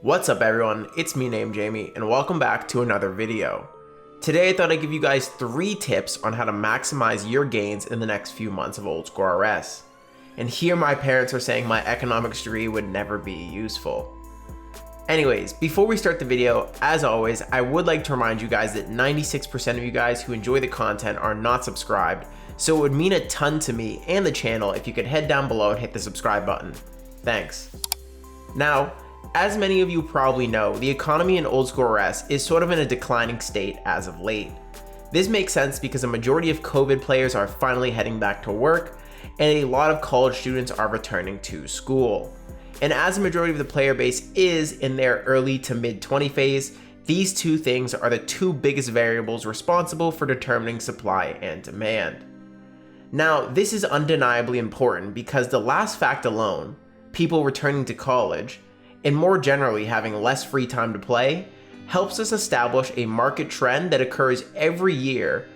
What's up everyone, it's me Namejamie and welcome back to another video. Today I thought I'd give you guys 3 tips on how to maximize your gains in the next few months of OSRS. And here my parents are saying my economics degree would never be useful. Anyways, before we start the video, as always, I would like to remind you guys that 96% of you guys who enjoy the content are not subscribed, so it would mean a ton to me and the channel if you could head down below and hit the subscribe button. Thanks. Now, as many of you probably know, the economy in OSRS is sort of in a declining state as of late. This makes sense because a majority of COVID players are finally heading back to work, and a lot of college students are returning to school. And as a majority of the player base is in their early to mid 20 phase, these two things are the two biggest variables responsible for determining supply and demand. Now, this is undeniably important because the last fact alone, people returning to college, and more generally having less free time to play, helps us establish a market trend that occurs every year,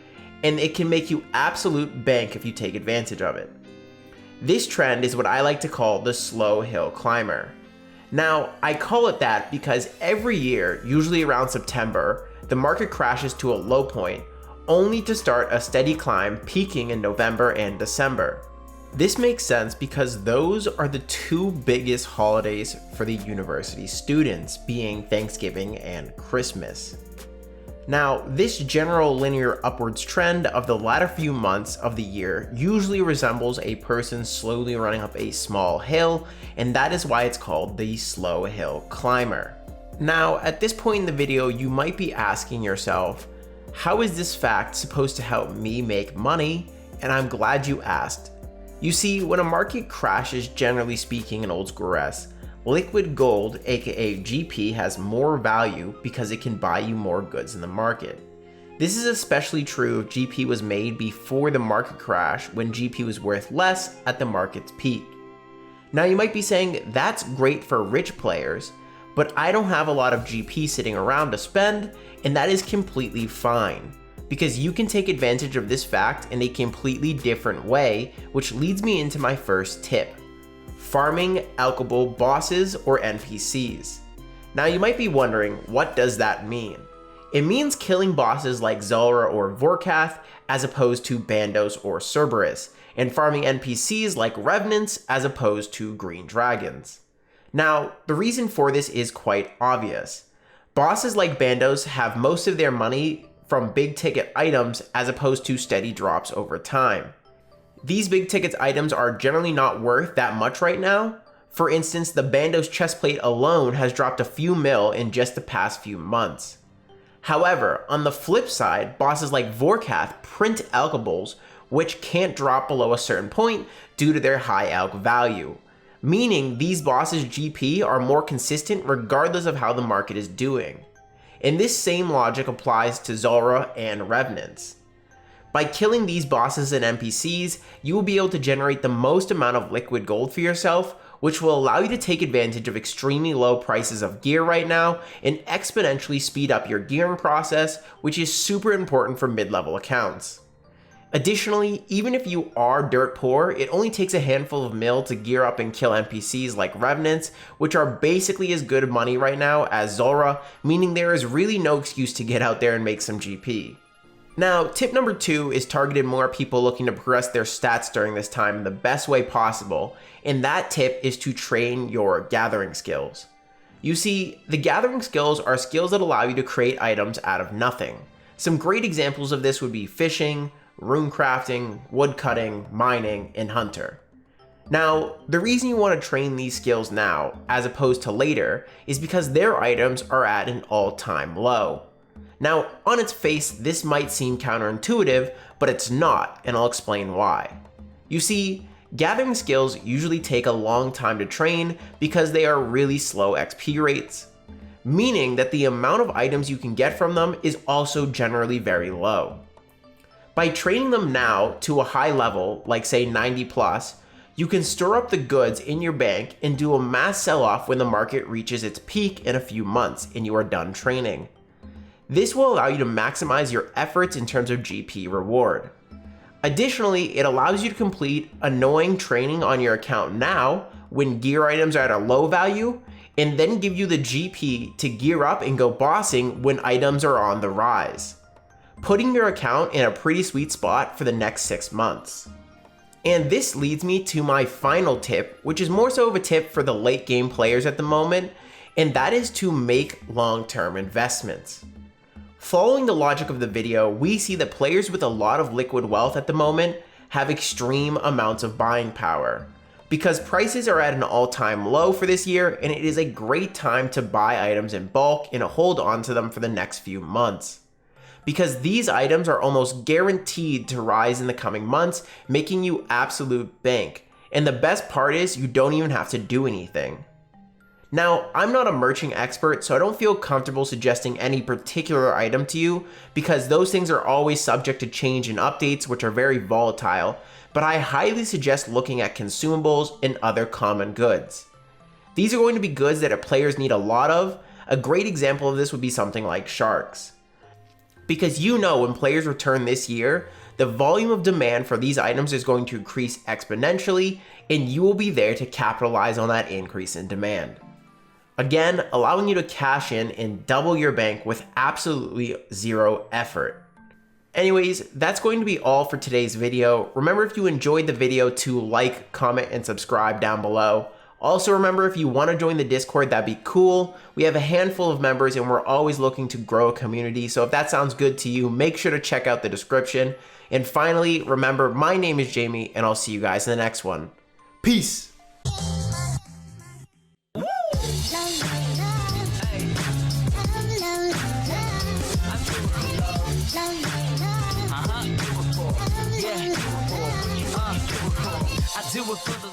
and it can make you absolute bank if you take advantage of it. This trend is what I like to call the slow hill climber. Now, I call it that because every year, usually around September, the market crashes to a low point, only to start a steady climb peaking in November and December. This makes sense because those are the two biggest holidays for the university students, being Thanksgiving and Christmas. Now, this general linear upwards trend of the latter few months of the year usually resembles a person slowly running up a small hill, and that is why it's called the slow hill climber. Now, at this point in the video, you might be asking yourself, how is this fact supposed to help me make money? And I'm glad you asked. You see, when a market crashes, generally speaking in OSRS, liquid gold, aka GP, has more value because it can buy you more goods in the market. This is especially true if GP was made before the market crash, when GP was worth less at the market's peak. Now you might be saying, that's great for rich players, but I don't have a lot of GP sitting around to spend, and that is completely fine, because you can take advantage of this fact in a completely different way, which leads me into my first tip: farming alchable bosses or NPCs. Now you might be wondering, what does that mean? It means killing bosses like Zulrah or Vorkath as opposed to Bandos or Cerberus, and farming NPCs like Revenants as opposed to Green Dragons. Now, the reason for this is quite obvious. Bosses like Bandos have most of their money from big ticket items as opposed to steady drops over time. These big ticket items are generally not worth that much right now. For instance, the Bandos chestplate alone has dropped a few mil in just the past few months. However, on the flip side, bosses like Vorkath print alchables, which can't drop below a certain point due to their high alch value, meaning these bosses' GP are more consistent regardless of how the market is doing. And this same logic applies to Zulrah and Revenants. By killing these bosses and NPCs, you will be able to generate the most amount of liquid gold for yourself, which will allow you to take advantage of extremely low prices of gear right now and exponentially speed up your gearing process, which is super important for mid-level accounts. Additionally, even if you are dirt poor, it only takes a handful of mil to gear up and kill NPCs like Revenants, which are basically as good money right now as Zulrah, meaning there is really no excuse to get out there and make some GP. Now, tip number 2 is targeted more at people looking to progress their stats during this time in the best way possible, and that tip is to train your gathering skills. You see, the gathering skills are skills that allow you to create items out of nothing. Some great examples of this would be fishing, rune crafting, wood cutting, mining, and hunter. Now, the reason you want to train these skills now, as opposed to later, is because their items are at an all-time low. Now, on its face, this might seem counterintuitive, but it's not, and I'll explain why. You see, gathering skills usually take a long time to train because they are really slow XP rates, meaning that the amount of items you can get from them is also generally very low. By training them now to a high level, like say 90 plus, you can store up the goods in your bank and do a mass sell-off when the market reaches its peak in a few months and you are done training. This will allow you to maximize your efforts in terms of GP reward. Additionally, it allows you to complete annoying training on your account now when gear items are at a low value and then give you the GP to gear up and go bossing when items are on the rise, putting your account in a pretty sweet spot for the next 6 months. And this leads me to my final tip, which is more so of a tip for the late game players at the moment, and that is to make long-term investments. Following the logic of the video, we see that players with a lot of liquid wealth at the moment have extreme amounts of buying power, because prices are at an all-time low for this year, and it is a great time to buy items in bulk and hold on to them for the next few months. Because these items are almost guaranteed to rise in the coming months, making you absolute bank. And the best part is you don't even have to do anything. Now, I'm not a merchant expert, so I don't feel comfortable suggesting any particular item to you, because those things are always subject to change and updates, which are very volatile, but I highly suggest looking at consumables and other common goods. These are going to be goods that players need a lot of. A great example of this would be something like sharks. Because you know when players return this year, the volume of demand for these items is going to increase exponentially, and you will be there to capitalize on that increase in demand. Again, allowing you to cash in and double your bank with absolutely zero effort. Anyways, that's going to be all for today's video. Remember, if you enjoyed the video, to like, comment, and subscribe down below. Also remember, if you want to join the Discord, that'd be cool. We have a handful of members and we're always looking to grow a community, so if that sounds good to you, make sure to check out the description. And finally, remember, my name is Jamie, and I'll see you guys in the next one. Peace! I do it for the